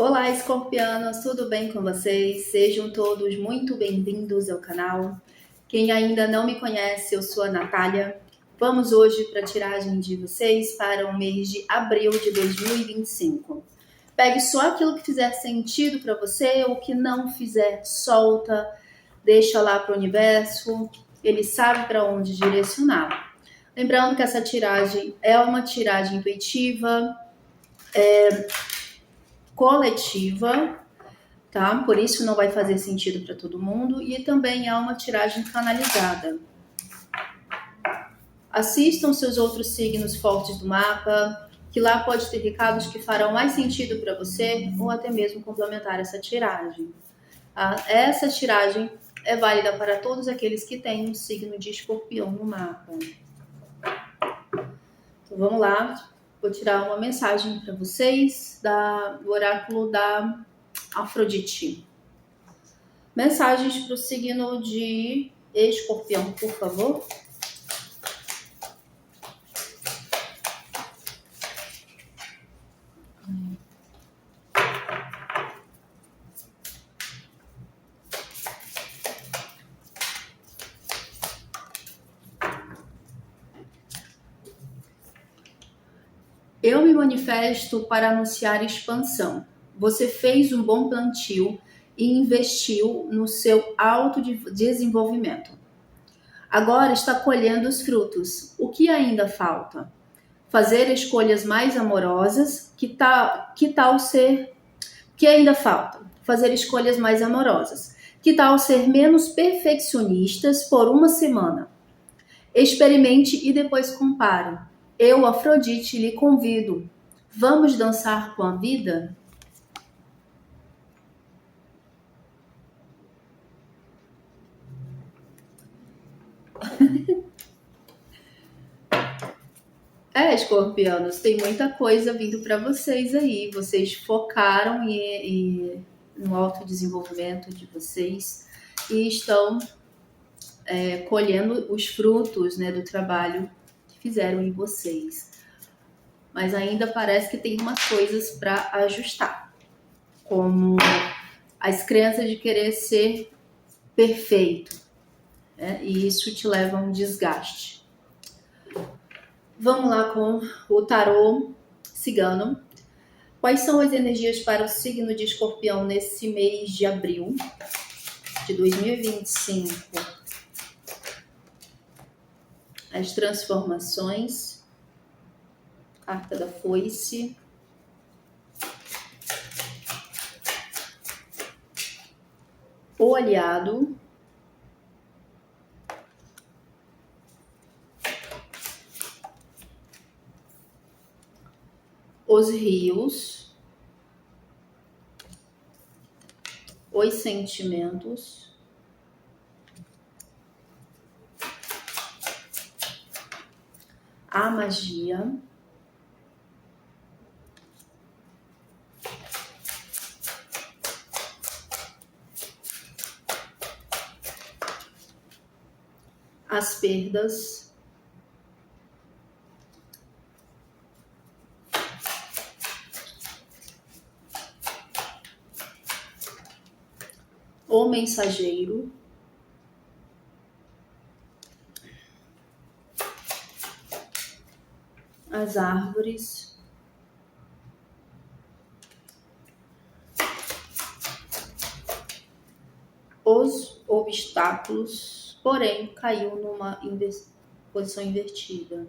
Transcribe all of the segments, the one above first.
Olá, escorpianos, tudo bem com vocês? Sejam todos muito bem-vindos ao canal. Quem ainda não me conhece, eu sou a Natália. Vamos hoje para a tiragem de vocês para o mês de abril de 2025. Pegue só aquilo que fizer sentido para você, o que não fizer, solta, deixa lá para o universo, ele sabe para onde direcionar. Lembrando que essa tiragem é uma tiragem intuitiva, coletiva, tá? Por isso não vai fazer sentido para todo mundo e também é uma tiragem canalizada. Assistam seus outros signos fortes do mapa, que lá pode ter recados que farão mais sentido para você ou até mesmo complementar essa tiragem. Essa tiragem é válida para todos aqueles que têm um signo de escorpião no mapa. Então vamos lá, vou tirar uma mensagem para vocês do oráculo da Afrodite. Mensagens para o signo de Escorpião, por favor. Eu me manifesto para anunciar expansão. Você fez um bom plantio e investiu no seu autodesenvolvimento. Agora está colhendo os frutos. O que ainda falta? Fazer escolhas mais amorosas. Que ainda falta? Fazer escolhas mais amorosas. Que tal ser menos perfeccionistas por uma semana? Experimente e depois compare. Eu, Afrodite, lhe convido. Vamos dançar com a vida? Escorpianos, tem muita coisa vindo para vocês aí. Vocês focaram no autodesenvolvimento de vocês e estão colhendo os frutos, né, do trabalho que fizeram em vocês. Mas ainda parece que tem umas coisas para ajustar, como as crenças de querer ser perfeito, né? E isso te leva a um desgaste. Vamos lá com o tarô cigano. Quais são as energias para o signo de Escorpião nesse mês de abril de 2025? As transformações, carta da foice, o aliado, os rios, os sentimentos, a magia, as perdas, o mensageiro, as árvores, os obstáculos, porém caiu numa posição invertida.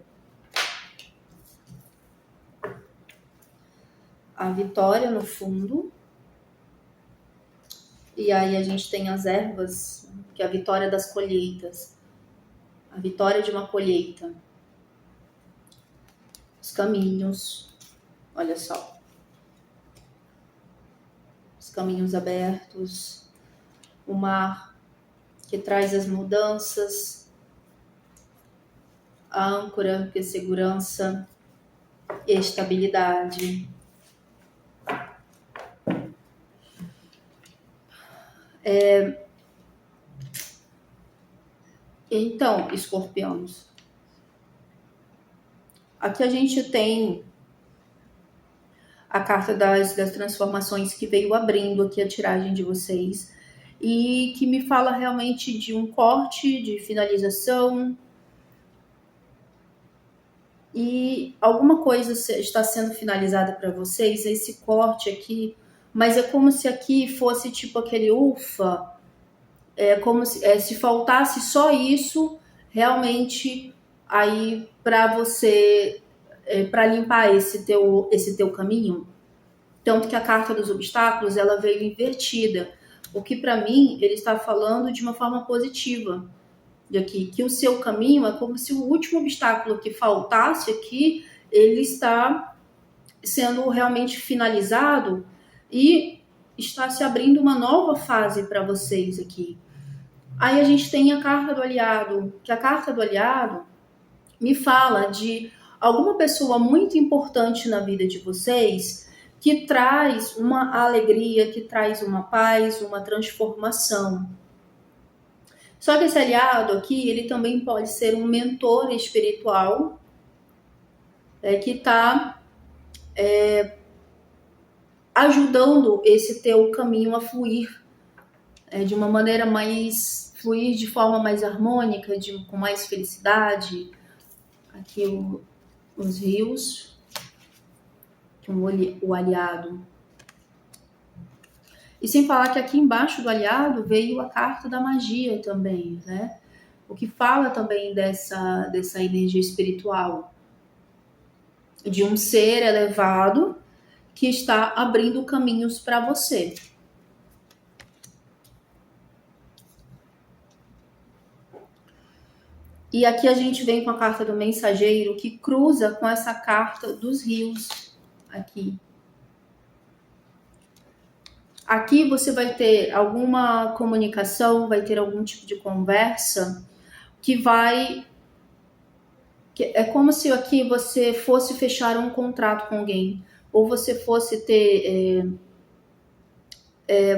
A vitória no fundo. E aí a gente tem as ervas, que é a vitória das colheitas. A vitória de uma colheita. Os caminhos. Olha só. Os caminhos abertos. O mar que traz as mudanças. A âncora, que é segurança e estabilidade. Então, escorpianos, aqui a gente tem a carta das transformações que veio abrindo aqui a tiragem de vocês e que me fala realmente de um corte, de finalização, e alguma coisa está sendo finalizada para vocês, esse corte aqui, mas é como se aqui fosse tipo aquele ufa, é como se faltasse só isso realmente aí para você, para limpar esse teu caminho. Tanto que a carta dos obstáculos ela veio invertida, o que para mim ele está falando de uma forma positiva. De aqui, que o seu caminho é como se o último obstáculo que faltasse aqui, ele está sendo realmente finalizado e está se abrindo uma nova fase para vocês aqui. Aí a gente tem a carta do aliado, que a carta do aliado me fala de alguma pessoa muito importante na vida de vocês que traz uma alegria, que traz uma paz, uma transformação. Só que esse aliado aqui, ele também pode ser um mentor espiritual que está ajudando esse teu caminho a fluir de uma maneira mais, fluir de forma mais harmônica, com mais felicidade. Aqui os rios, o aliado. E sem falar que aqui embaixo do aliado veio a carta da magia também, né? O que fala também dessa energia espiritual, de um ser elevado que está abrindo caminhos para você. E aqui a gente vem com a carta do mensageiro que cruza com essa carta dos rios aqui. Aqui você vai ter alguma comunicação, vai ter algum tipo de conversa que vai... É como se aqui você fosse fechar um contrato com alguém, ou você fosse ter...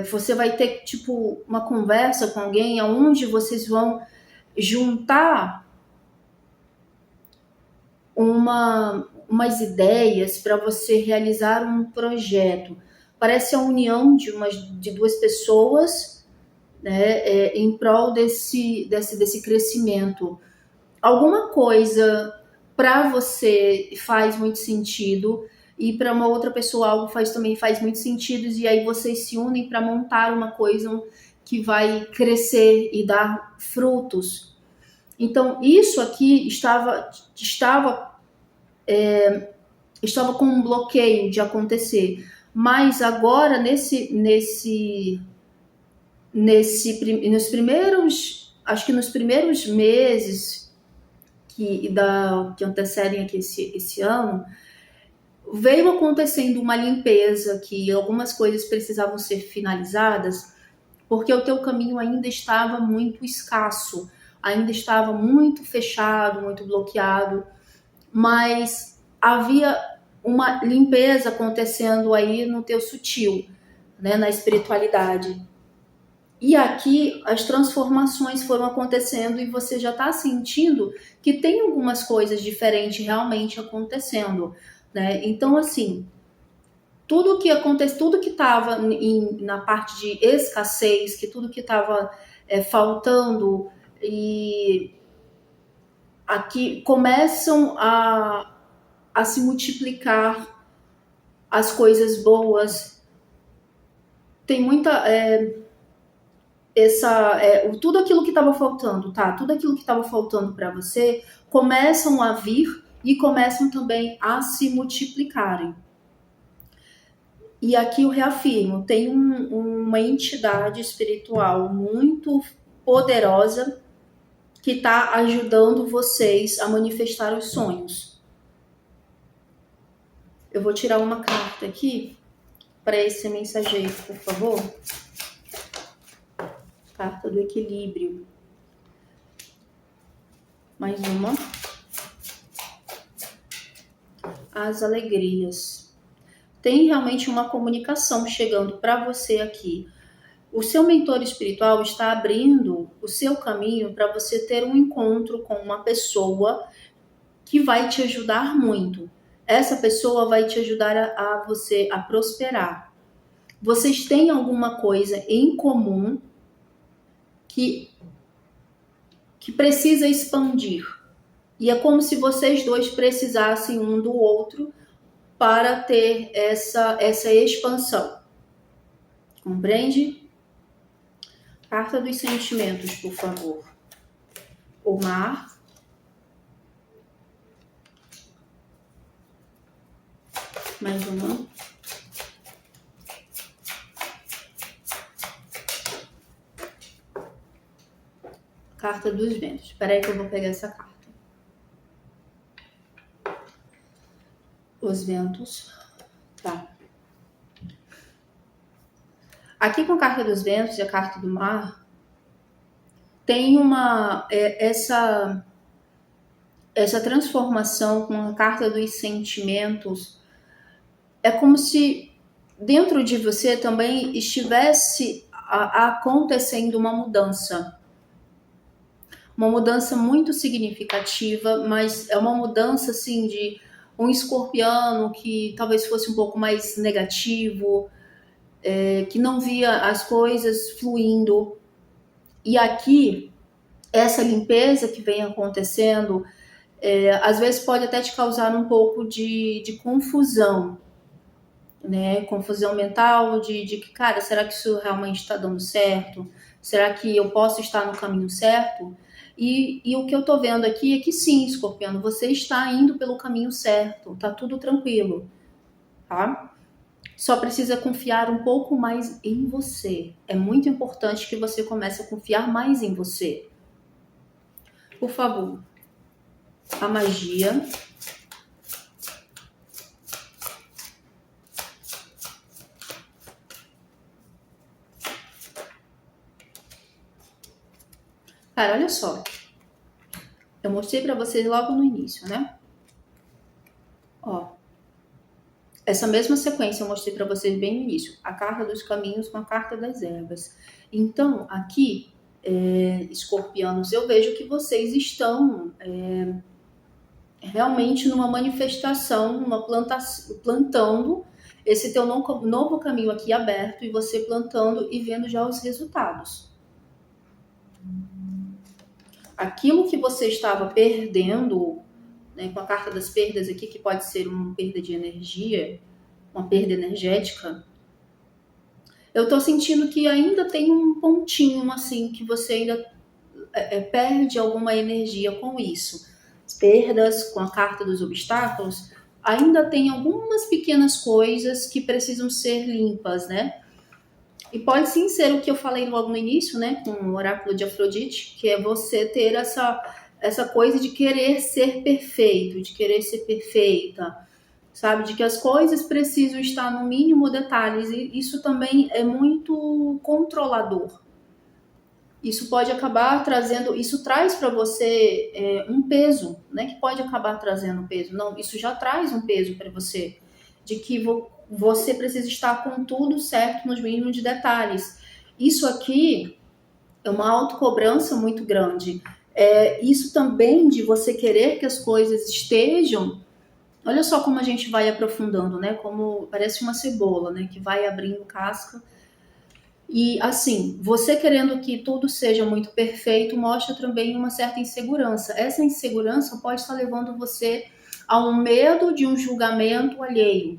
você vai ter tipo uma conversa com alguém onde vocês vão juntar umas ideias para você realizar um projeto. Parece a união de duas pessoas, né, em prol desse crescimento. Alguma coisa para você faz muito sentido e para uma outra pessoa algo também faz muito sentido, e aí vocês se unem para montar uma coisa que vai crescer e dar frutos. Então isso aqui estava com um bloqueio de acontecer, mas agora nos primeiros meses que antecedem aqui esse ano, veio acontecendo uma limpeza, que algumas coisas precisavam ser finalizadas, porque o teu caminho ainda estava muito escasso, ainda estava muito fechado, muito bloqueado, mas havia uma limpeza acontecendo aí no teu sutil, né, na espiritualidade. E aqui as transformações foram acontecendo e você já está sentindo que tem algumas coisas diferentes realmente acontecendo, né? Então, assim, tudo que estava na parte de escassez, que tudo que estava faltando, e aqui começam a se multiplicar as coisas boas. Tem muita... tudo aquilo que estava faltando, tá? Tudo aquilo que estava faltando para você começam a vir e começam também a se multiplicarem. E aqui eu reafirmo, tem uma entidade espiritual muito poderosa que está ajudando vocês a manifestar os sonhos. Eu vou tirar uma carta aqui para esse mensageiro, por favor. Carta do equilíbrio. Mais uma. As alegrias. Tem realmente uma comunicação chegando para você aqui. O seu mentor espiritual está abrindo o seu caminho para você ter um encontro com uma pessoa que vai te ajudar muito, essa pessoa vai te ajudar a você a prosperar. Vocês têm alguma coisa em comum que precisa expandir. E é como se vocês dois precisassem um do outro para ter essa expansão. Compreende? Carta dos sentimentos, por favor. O mar. Mais uma. Carta dos ventos. Espera aí que eu vou pegar essa carta. Os ventos. Tá. Aqui com a carta dos ventos e a carta do mar, tem essa transformação com a carta dos sentimentos. É como se dentro de você também estivesse acontecendo uma mudança. Uma mudança muito significativa, mas é uma mudança assim de um escorpiano que talvez fosse um pouco mais negativo, que não via as coisas fluindo. E aqui, essa limpeza que vem acontecendo, às vezes pode até te causar um pouco de confusão, né? Confusão mental de que, cara, será que isso realmente está dando certo? Será que eu posso estar no caminho certo? E o que eu tô vendo aqui é que sim, escorpiano, você está indo pelo caminho certo, tá tudo tranquilo, tá? Só precisa confiar um pouco mais em você. É muito importante que você comece a confiar mais em você. Por favor, a magia. Cara, olha só. Eu mostrei pra vocês logo no início, né? Ó. Essa mesma sequência eu mostrei pra vocês bem no início. A carta dos caminhos com a carta das ervas. Então, aqui, escorpianos, eu vejo que vocês estão realmente numa manifestação, plantando esse teu novo caminho aqui aberto e você plantando e vendo já os resultados. Aquilo que você estava perdendo, né, com a carta das perdas aqui, que pode ser uma perda de energia, uma perda energética, eu tô sentindo que ainda tem um pontinho assim, que você ainda perde alguma energia com isso. As perdas com a carta dos obstáculos, ainda tem algumas pequenas coisas que precisam ser limpas, né? E pode sim ser o que eu falei logo no início, né, com o oráculo de Afrodite, que é você ter essa coisa de querer ser perfeito, de querer ser perfeita, sabe? De que as coisas precisam estar no mínimo detalhes, e isso também é muito controlador. Isso pode acabar trazendo, isso traz para você um peso, né? Que pode acabar trazendo peso. Não, isso já traz um peso para você, de que você precisa estar com tudo certo nos mínimos de detalhes. Isso aqui é uma autocobrança muito grande. Isso também de você querer que as coisas estejam. Olha só como a gente vai aprofundando, né? Como parece uma cebola, né? Que vai abrindo casca. E assim, você querendo que tudo seja muito perfeito mostra também uma certa insegurança. Essa insegurança pode estar levando você a um medo de um julgamento alheio.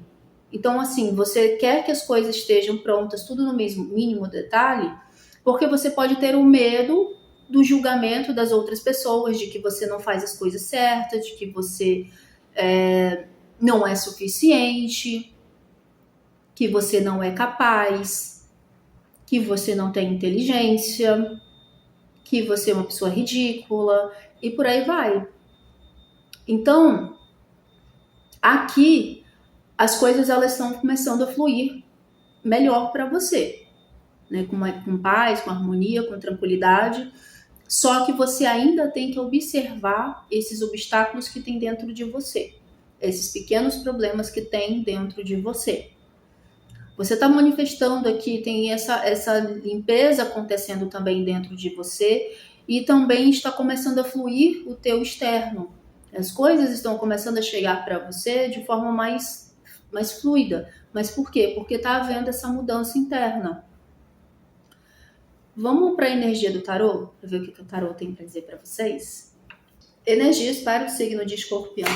Então, assim, você quer que as coisas estejam prontas, tudo no mesmo mínimo detalhe, porque você pode ter o medo do julgamento das outras pessoas, de que você não faz as coisas certas, de que você não é suficiente, que você não é capaz, que você não tem inteligência, que você é uma pessoa ridícula e por aí vai. Então, aqui as coisas elas estão começando a fluir melhor para você, né? Com paz, com harmonia, com tranquilidade. Só que você ainda tem que observar esses obstáculos que tem dentro de você, esses pequenos problemas que tem dentro de você. Você está manifestando aqui, tem essa limpeza acontecendo também dentro de você e também está começando a fluir o teu externo. As coisas estão começando a chegar para você de forma mais fluida. Mas por quê? Porque está havendo essa mudança interna. Vamos para a energia do tarô? Para ver o que o tarô tem para dizer para vocês? Energias para o signo de Escorpião.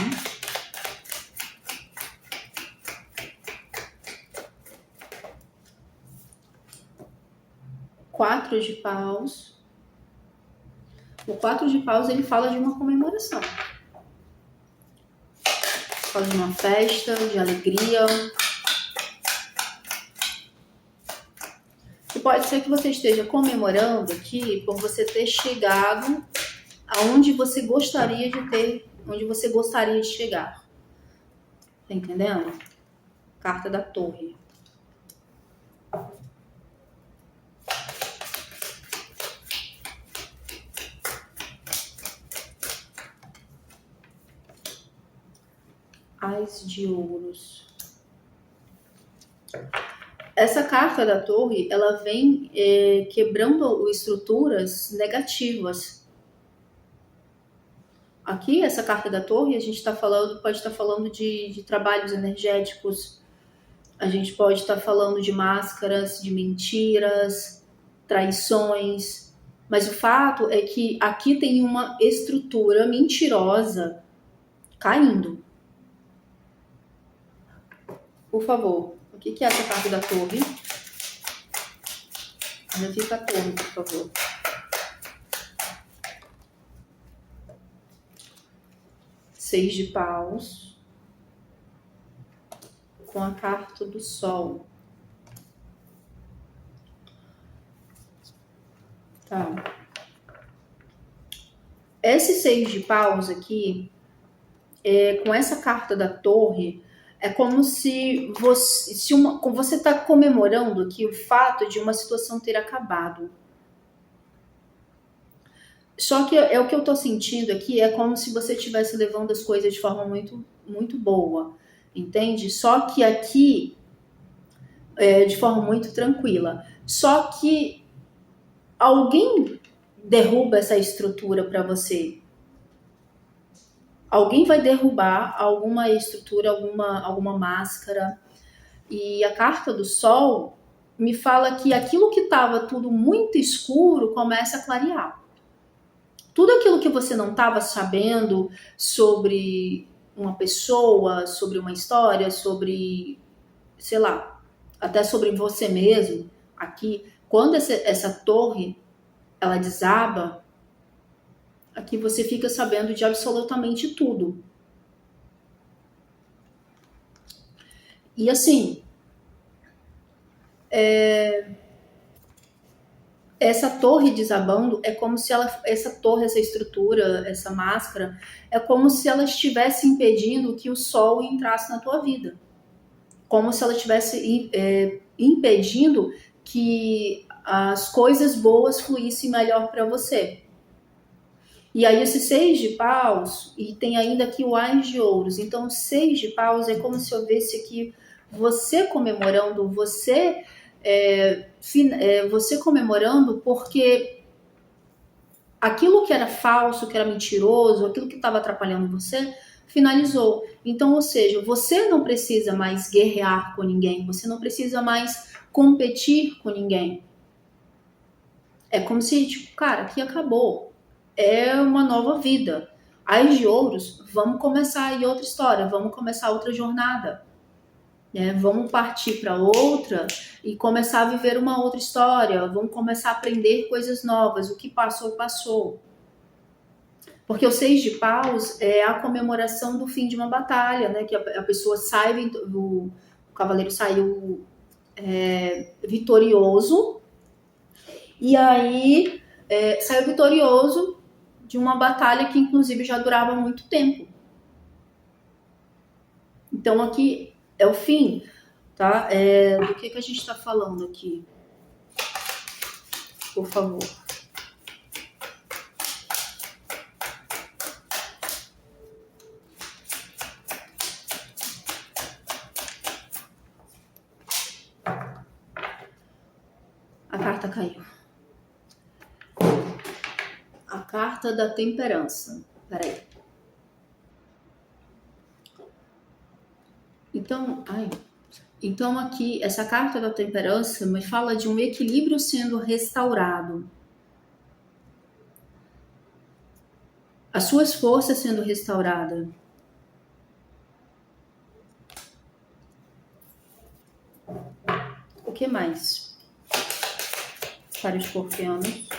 Quatro de paus. O 4 de paus, ele fala de uma comemoração. Fala de uma festa, de alegria. E pode ser que você esteja comemorando aqui por você ter chegado aonde você gostaria de ter, onde você gostaria de chegar. Tá entendendo? Carta da Torre. Ás de ouros. Essa carta da Torre, ela vem quebrando estruturas negativas. Aqui, essa carta da Torre, a gente está falando, pode estar falando de trabalhos energéticos, a gente pode estar falando de máscaras, de mentiras, traições, mas o fato é que aqui tem uma estrutura mentirosa caindo. Por favor, o que é essa carta da Torre? Identifica a torre, por favor. Seis de paus. Com a carta do sol. Tá. Esse seis de paus aqui, com essa carta da torre, é como se você está comemorando aqui o fato de uma situação ter acabado. Só que é o que eu tô sentindo aqui, é como se você estivesse levando as coisas de forma muito, muito boa, entende? Só que aqui, de forma muito tranquila. Só que alguém derruba essa estrutura para você. Alguém vai derrubar alguma estrutura, alguma máscara. E a carta do sol me fala que aquilo que estava tudo muito escuro começa a clarear. Tudo aquilo que você não estava sabendo sobre uma pessoa, sobre uma história, sobre, sei lá, até sobre você mesmo, aqui, quando essa torre, ela desaba, aqui você fica sabendo de absolutamente tudo. E assim, essa torre desabando é como se essa torre, essa estrutura, essa máscara, é como se ela estivesse impedindo que o sol entrasse na tua vida. Como se ela estivesse impedindo que as coisas boas fluíssem melhor para você. E aí esse seis de paus, e tem ainda aqui o ás de ouros. Então o seis de paus é como se eu visse aqui você comemorando, você comemorando porque aquilo que era falso, que era mentiroso, aquilo que estava atrapalhando você, finalizou. Então, ou seja, você não precisa mais guerrear com ninguém, você não precisa mais competir com ninguém. É como se, tipo, cara, aqui acabou. É uma nova vida. Ás de ouros, vamos começar aí outra história, vamos começar outra jornada. Vamos partir para outra e começar a viver uma outra história, vamos começar a aprender coisas novas, o que passou, passou. Porque o seis de paus é a comemoração do fim de uma batalha, né? Que a pessoa sai, o cavaleiro saiu vitorioso, e aí saiu vitorioso de uma batalha que inclusive já durava muito tempo. Então aqui é o fim, tá? Do que a gente está falando aqui? Por favor. A carta caiu. A carta da temperança. Peraí. Então aqui, essa carta da temperança me fala de um equilíbrio sendo restaurado. As suas forças sendo restauradas. O que mais? Para os escorpianos.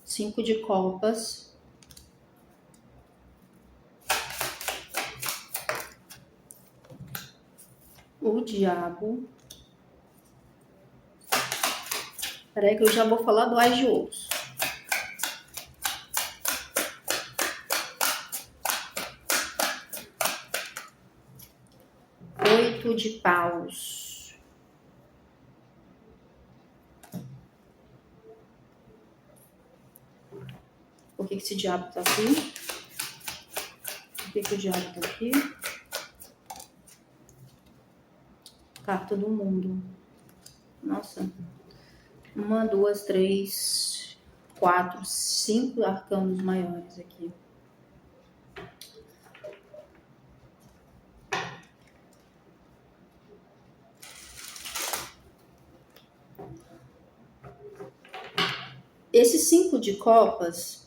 Cinco de copas. O diabo. Peraí que eu já vou falar do Ás de Ouros. Oito de paus. Por que esse diabo tá aqui? Por que o diabo tá aqui? Carta do mundo. Nossa. 1, 2, 3, 4, 5 arcanos maiores aqui. Esse 5 de copas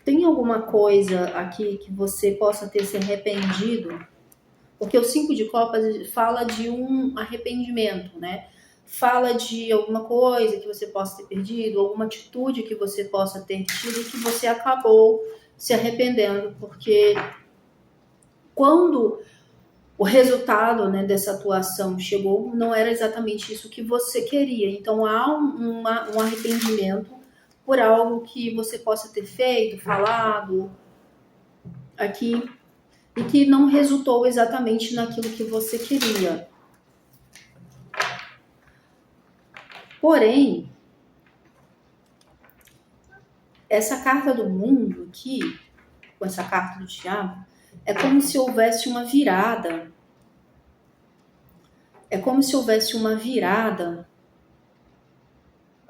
tem alguma coisa aqui que você possa ter se arrependido? Porque o 5 de copas fala de um arrependimento, né? Fala de alguma coisa que você possa ter perdido, alguma atitude que você possa ter tido que você acabou se arrependendo, porque quando o resultado, né, dessa atuação chegou, não era exatamente isso que você queria. Então há um arrependimento por algo que você possa ter feito, falado aqui, e que não resultou exatamente naquilo que você queria. Porém, essa carta do mundo aqui, com essa carta do diabo, é como se houvesse uma virada. É como se houvesse uma virada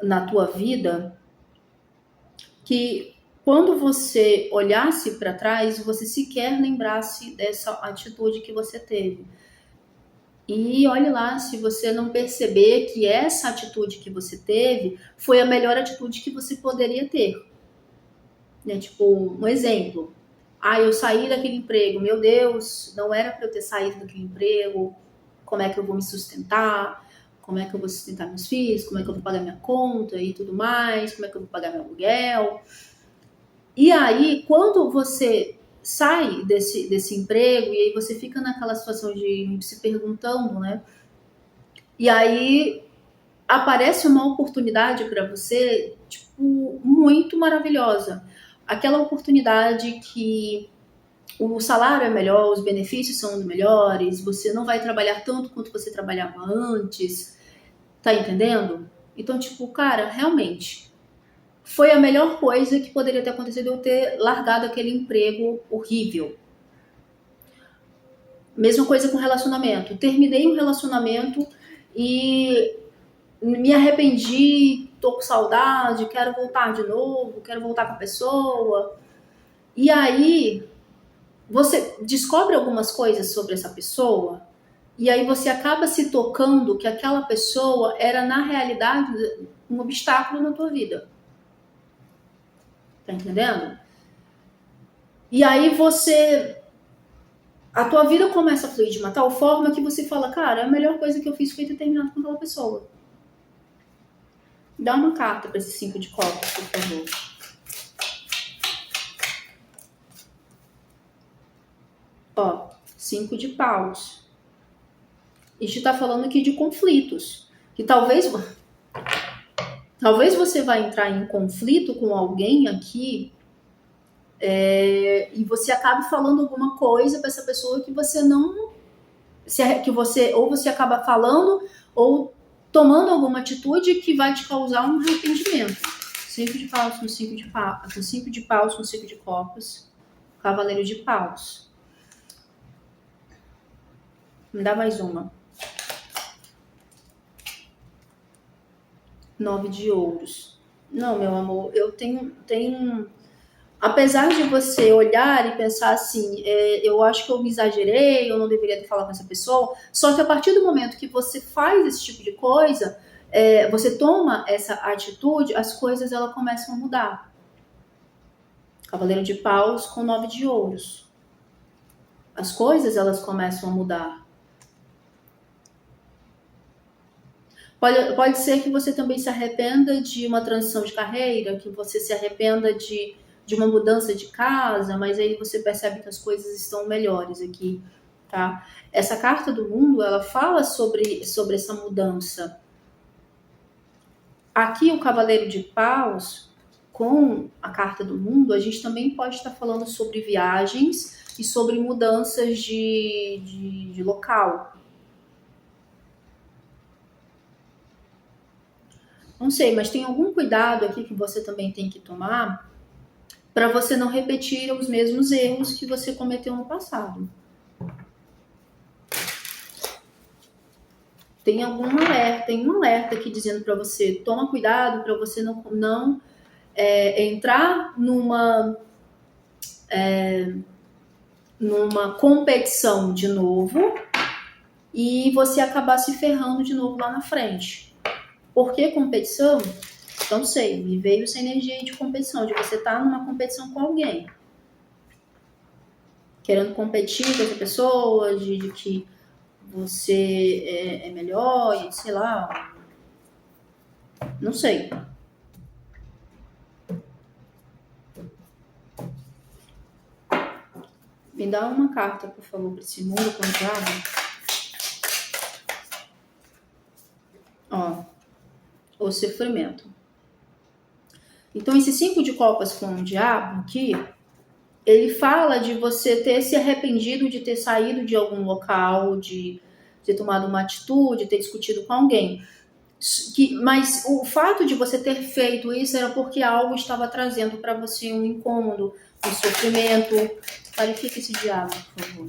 na tua vida que quando você olhasse para trás, você sequer lembrasse dessa atitude que você teve. E olhe lá, se você não perceber que essa atitude que você teve foi a melhor atitude que você poderia ter. Né? Tipo, um exemplo. Eu saí daquele emprego, meu Deus, não era para eu ter saído daquele emprego, como é que eu vou me sustentar, como é que eu vou sustentar meus filhos, como é que eu vou pagar minha conta e tudo mais, como é que eu vou pagar meu aluguel. E aí, quando você sai desse emprego, e aí você fica naquela situação de se perguntando, né? E aí aparece uma oportunidade para você, tipo, muito maravilhosa. Aquela oportunidade que o salário é melhor, os benefícios são melhores, você não vai trabalhar tanto quanto você trabalhava antes, tá entendendo? Então, tipo, cara, realmente, foi a melhor coisa que poderia ter acontecido eu ter largado aquele emprego horrível. Mesma coisa com relacionamento. Terminei um relacionamento e me arrependi, tô com saudade, quero voltar de novo, quero voltar com a pessoa. E aí, você descobre algumas coisas sobre essa pessoa e aí você acaba se tocando que aquela pessoa era, na realidade, um obstáculo na tua vida. Tá entendendo? E aí a tua vida começa a fluir de uma tal forma que você fala, cara, a melhor coisa que eu fiz foi ter terminado com aquela pessoa. Dá uma carta para esse 5 de copas, por favor. Ó, 5 de paus. A gente tá falando aqui de conflitos. Que talvez você vai entrar em conflito com alguém aqui e você acabe falando alguma coisa para essa pessoa que você não... ou você acaba falando ou tomando alguma atitude que vai te causar um arrependimento. 5 de paus com 5 de paus, 5 de paus com 5 de copas, cavaleiro de paus. Me dá mais uma. 9 de ouros. Não, meu amor, eu tenho apesar de você olhar e pensar assim, eu acho que eu me exagerei, eu não deveria ter falado com essa pessoa, só que a partir do momento que você faz esse tipo de coisa, você toma essa atitude, as coisas elas começam a mudar. Cavaleiro de paus com 9 de ouros. As coisas elas começam a mudar. Pode ser que você também se arrependa de uma transição de carreira, que você se arrependa de uma mudança de casa, mas aí você percebe que as coisas estão melhores aqui, tá? Essa carta do mundo, ela fala sobre essa mudança. Aqui, o Cavaleiro de Paus, com a carta do mundo, a gente também pode estar falando sobre viagens e sobre mudanças de local. Não sei, mas tem algum cuidado aqui que você também tem que tomar para você não repetir os mesmos erros que você cometeu no passado. Tem um alerta aqui dizendo para você, toma cuidado para você não entrar numa competição de novo e você acabar se ferrando de novo lá na frente. Por que competição? Não sei, me veio essa energia de competição, de você estar numa competição com alguém. Querendo competir com essa pessoa, de que você é melhor, e sei lá. Não sei. Me dá uma carta, por favor, para esse mundo com o diabo. Ó, o sofrimento. Então, esse 5 de copas com o diabo aqui, ele fala de você ter se arrependido de ter saído de algum local, de ter tomado uma atitude, ter discutido com alguém. Mas o fato de você ter feito isso era porque algo estava trazendo para você um incômodo, um sofrimento. Clarifica esse diabo, por favor.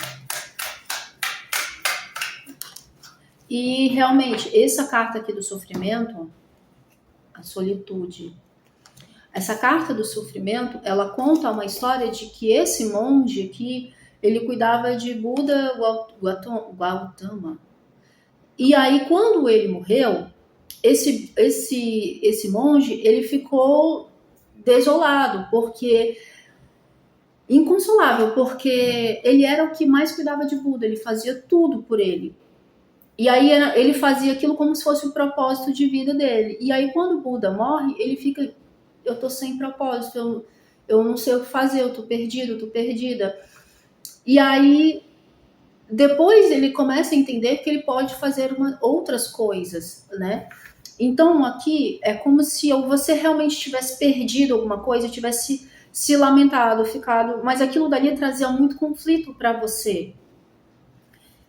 E realmente, essa carta aqui do sofrimento, a solitude, essa carta do sofrimento, ela conta uma história de que esse monge aqui, ele cuidava de Buda Gautama. E aí, quando ele morreu, esse monge, ele ficou desolado, porque inconsolável, porque ele era o que mais cuidava de Buda, ele fazia tudo por ele. E aí ele fazia aquilo como se fosse o propósito de vida dele. E aí quando Buda morre, ele fica, eu tô sem propósito, eu não sei o que fazer, eu tô perdido, eu tô perdida. E aí depois ele começa a entender que ele pode fazer outras coisas, né? Então aqui é como se você realmente tivesse perdido alguma coisa, tivesse se lamentado, ficado, mas aquilo dali trazia muito conflito para você.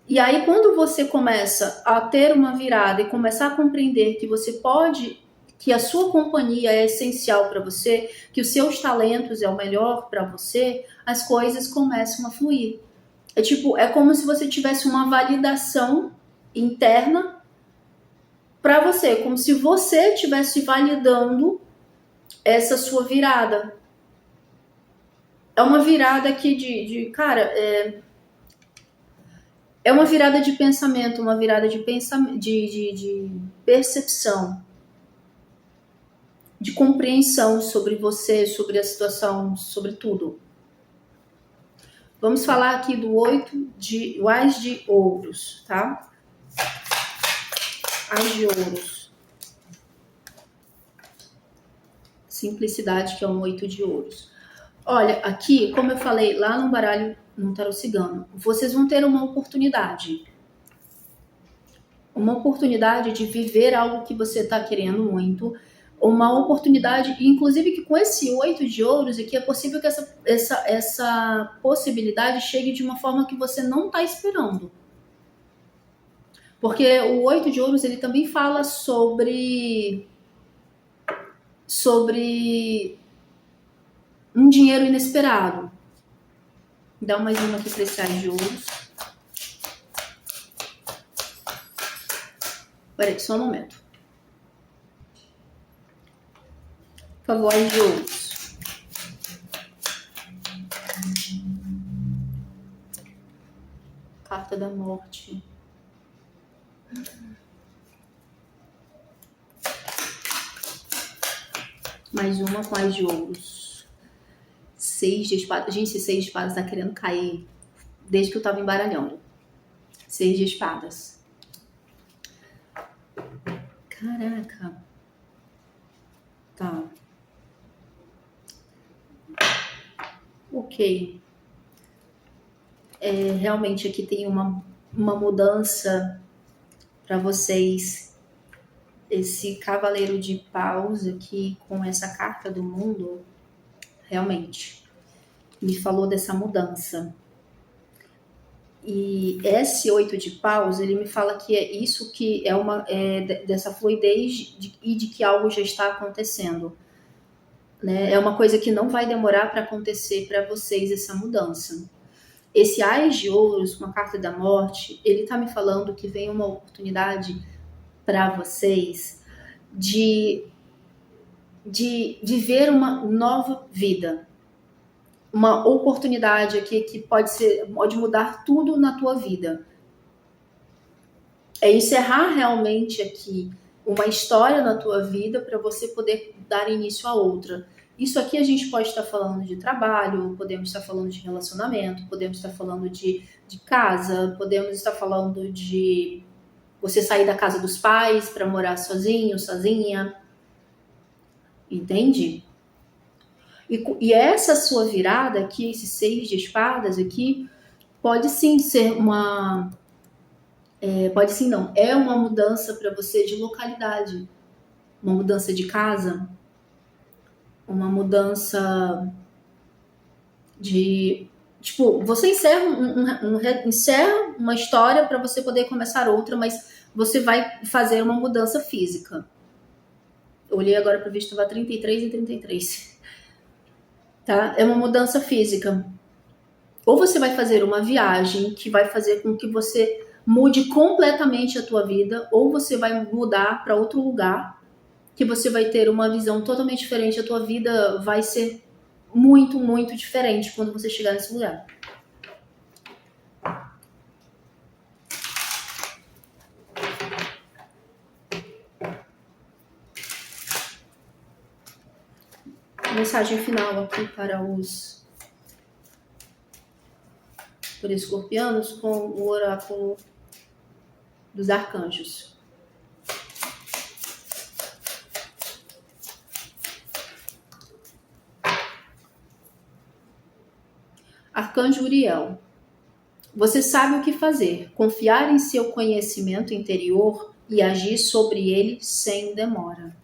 E aí quando você começa a ter uma virada e começar a compreender que você pode, que a sua companhia é essencial para você, que os seus talentos é o melhor para você, as coisas começam a fluir. É como se você tivesse uma validação interna para você, como se você estivesse validando essa sua virada. É uma virada aqui cara, é uma virada de pensamento, uma virada de percepção, de compreensão sobre você, sobre a situação, sobre tudo. Vamos falar aqui do o Ás de Ouros, tá? Ás de Ouros. Simplicidade, que é um 8 de ouros. Olha, aqui, como eu falei lá no baralho, no tarot cigano, vocês vão ter uma oportunidade. Uma oportunidade de viver algo que você está querendo muito. Uma oportunidade, inclusive que com esse 8 de ouros aqui, é possível que essa possibilidade chegue de uma forma que você não está esperando. Porque o 8 de ouros, ele também fala sobre um dinheiro inesperado. Dá mais uma aqui para esse Ás de ouros. Peraí, só um momento. Por favor, as de ouros. Carta da morte. Mais uma com as de ouros. 6 de espadas. Gente, esse 6 de espadas tá querendo cair desde que eu tava embaralhando. 6 de espadas. Caraca. Tá. Ok. Realmente aqui tem uma mudança para vocês. Esse cavaleiro de paus aqui com essa carta do mundo, realmente, me falou dessa mudança. E esse 8 de paus, ele me fala que é isso que dessa fluidez e de que algo já está acontecendo. Né? É uma coisa que não vai demorar para acontecer para vocês, essa mudança. Esse Ás de Ouros, uma carta da morte, ele tá me falando que vem uma oportunidade para vocês de viver uma nova vida. Uma oportunidade aqui que pode mudar tudo na tua vida. É encerrar realmente aqui uma história na tua vida para você poder dar início a outra. Isso aqui a gente pode estar falando de trabalho, podemos estar falando de relacionamento, podemos estar falando de casa, podemos estar falando de você sair da casa dos pais para morar sozinho, sozinha. Entende? E essa sua virada aqui, esse 6 de espadas aqui, pode sim ser uma... pode sim não. É uma mudança para você de localidade. Uma mudança de casa. Uma mudança de... Tipo, você encerra uma história para você poder começar outra, mas você vai fazer uma mudança física. Eu olhei agora para ver se estava 33 e 33. Tá? É uma mudança física. Ou você vai fazer uma viagem que vai fazer com que você mude completamente a tua vida, ou você vai mudar para outro lugar que você vai ter uma visão totalmente diferente. A tua vida vai ser muito, muito diferente quando você chegar nesse lugar. Mensagem final aqui para os escorpianos com o oráculo dos arcanjos. Arcanjo Uriel. Você sabe o que fazer, confiar em seu conhecimento interior e agir sobre ele sem demora.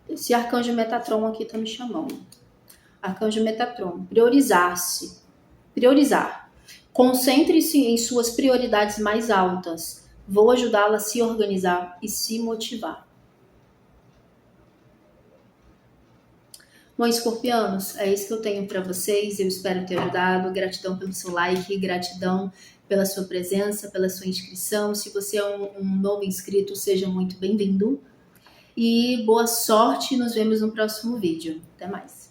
Esse arcanjo Metatron aqui está me chamando. Arcanjo Metatron. Priorizar-se. Priorizar. Concentre-se em suas prioridades mais altas. Vou ajudá-la a se organizar e se motivar. Bom, escorpianos, é isso que eu tenho para vocês. Eu espero ter ajudado. Gratidão pelo seu like, gratidão pela sua presença, pela sua inscrição. Se você é um novo inscrito, seja muito bem-vindo. E boa sorte, nos vemos no próximo vídeo. Até mais.